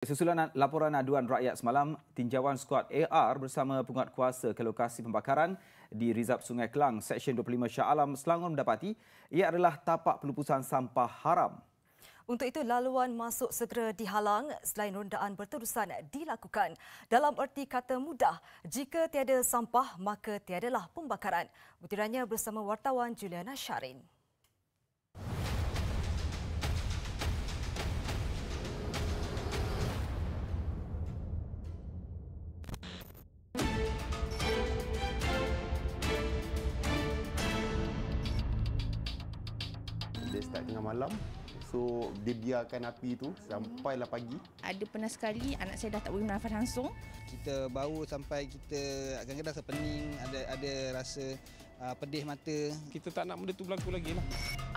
Susulan laporan aduan rakyat semalam, tinjauan skuad AR bersama penguatkuasa ke lokasi pembakaran di Rizab Sungai Kelang, Seksyen 25 Shah Alam, Selangor mendapati ia adalah tapak pelupusan sampah haram. Untuk itu, laluan masuk segera dihalang selain rondaan berterusan dilakukan. Dalam erti kata mudah, jika tiada sampah, maka tiadalah pembakaran. Butirannya bersama wartawan Juliana Syarin. Dia start tengah malam, so dia biarkan api itu sampailah pagi. Ada pernah sekali anak saya dah tak boleh bernafas langsung. Kita bau sampai kita kadang-kadang rasa pening, ada rasa pedih mata. Kita tak nak benda itu berlaku lagi lah.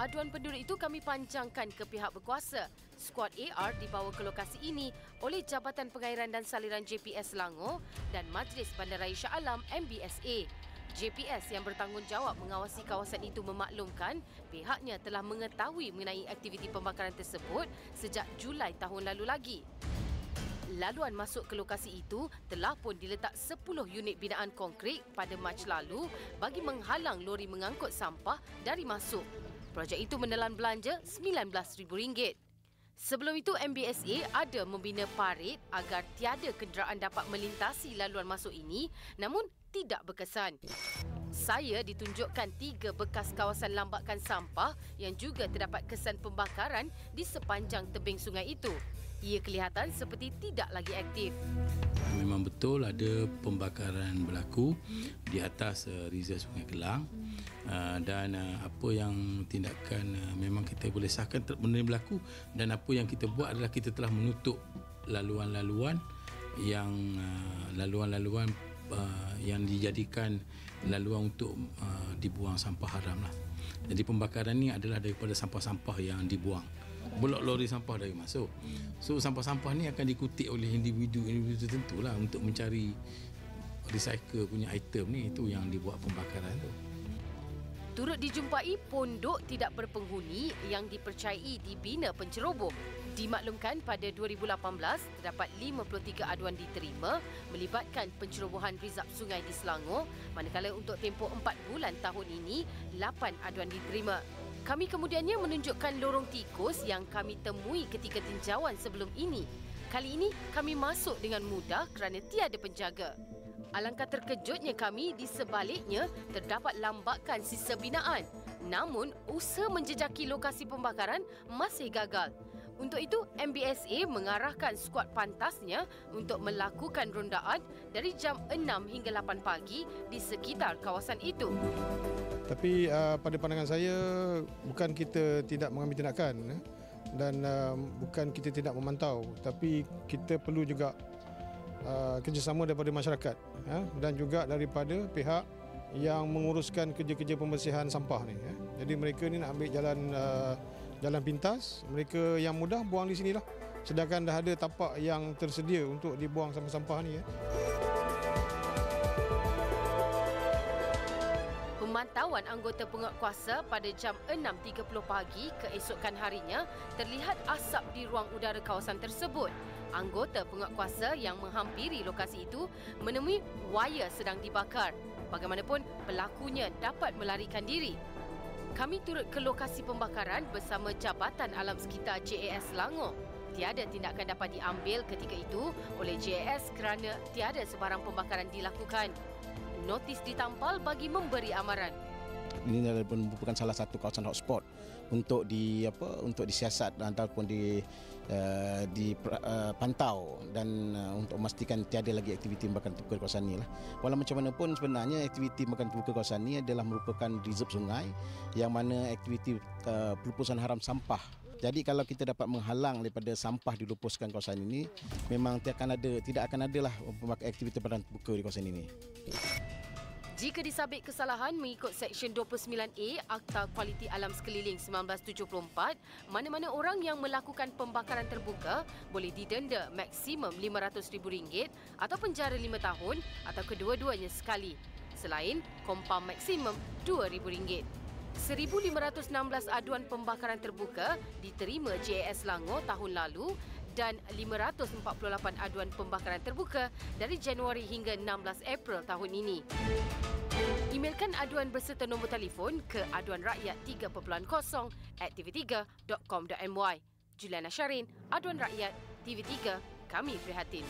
Aduan penduduk itu kami panjangkan ke pihak berkuasa. Skuad AR dibawa ke lokasi ini oleh Jabatan Pengairan dan Saliran JPS Selangor dan Majlis Bandaraya Shah Alam MBSA. JPS yang bertanggungjawab mengawasi kawasan itu memaklumkan pihaknya telah mengetahui mengenai aktiviti pembakaran tersebut sejak Julai tahun lalu lagi. Laluan masuk ke lokasi itu telah pun diletak 10 unit binaan konkrit pada Mac lalu bagi menghalang lori mengangkut sampah dari masuk. Projek itu menelan belanja RM19,000. Sebelum itu, MBSA ada membina parit agar tiada kenderaan dapat melintasi laluan masuk ini, namun tidak berkesan. Saya ditunjukkan 3 bekas kawasan lambakan sampah yang juga terdapat kesan pembakaran di sepanjang tebing sungai itu. Ia kelihatan seperti tidak lagi aktif. Memang betul ada pembakaran berlaku di atas Rizab Sungai Kelang dan apa yang tindakan memang kita boleh sahkan benda yang berlaku, dan apa yang kita buat adalah kita telah menutup laluan-laluan yang dijadikan laluan untuk dibuang sampah haram lah. Jadi pembakaran ni adalah daripada sampah-sampah yang dibuang. Blok lori sampah dari masuk. So sampah-sampah ni akan dikutip oleh individu-individu tertentu lah untuk mencari recycle punya item ni, itu yang dibuat pembakaran tu. Turut dijumpai pondok tidak berpenghuni yang dipercayai dibina penceroboh. Dimaklumkan pada 2018 terdapat 53 aduan diterima melibatkan pencerobohan Rizab Sungai di Selangor, manakala untuk tempoh 4 bulan tahun ini 8 aduan diterima. Kami kemudiannya menunjukkan lorong tikus yang kami temui ketika tinjauan sebelum ini. Kali ini kami masuk dengan mudah kerana tiada penjaga. Alangkah terkejutnya kami di sebaliknya terdapat lambakan sisa binaan. Namun, usaha menjejaki lokasi pembakaran masih gagal. Untuk itu, MBSA mengarahkan skuad pantasnya untuk melakukan rondaan dari jam 6 hingga 8 pagi di sekitar kawasan itu. Tapi pada pandangan saya, bukan kita tidak mengambil tindakan dan bukan kita tidak memantau, tapi kita perlu juga kerjasama daripada masyarakat dan juga daripada pihak yang menguruskan kerja-kerja pembersihan sampah ni. Jadi mereka ni nak ambil jalan pintas, mereka yang mudah buang di sinilah. Sedangkan dah ada tapak yang tersedia untuk dibuang sampah-sampah ni. Pemantauan anggota penguatkuasa pada jam 6.30 pagi keesokan harinya terlihat asap di ruang udara kawasan tersebut. Anggota penguatkuasa yang menghampiri lokasi itu menemui wayar sedang dibakar. Bagaimanapun, pelakunya dapat melarikan diri. Kami turut ke lokasi pembakaran bersama Jabatan Alam Sekitar JAS Selangor. Tiada tindakan dapat diambil ketika itu oleh JAS kerana tiada sebarang pembakaran dilakukan. Notis ditampal bagi memberi amaran. Ini merupakan salah satu kawasan hotspot untuk disiasat ataupun dipantau dan untuk memastikan tiada lagi aktiviti pembakaran terbuka di kawasan ini lah. Walau macam mana pun sebenarnya aktiviti pembakaran terbuka di kawasan ini adalah merupakan reserve sungai yang mana aktiviti pelupusan haram sampah. Jadi kalau kita dapat menghalang daripada sampah dilupuskan kawasan ini, memang tidak akan ada lah aktiviti pembakaran terbuka di kawasan ini. Jika disabit kesalahan mengikut Seksyen 29A Akta Kualiti Alam Sekeliling 1974, mana-mana orang yang melakukan pembakaran terbuka boleh didenda maksimum RM500,000 atau penjara 5 tahun atau kedua-duanya sekali. Selain kompaun maksimum RM2,000. 1,516 aduan pembakaran terbuka diterima JAS Selangor tahun lalu dan 548 aduan pembakaran terbuka dari Januari hingga 16 April tahun ini. Emailkan aduan berserta nombor telefon ke aduanrakyat 3.0@tv3.com.my. Juliana Syarin, Aduan Rakyat, TV3, kami prihatin.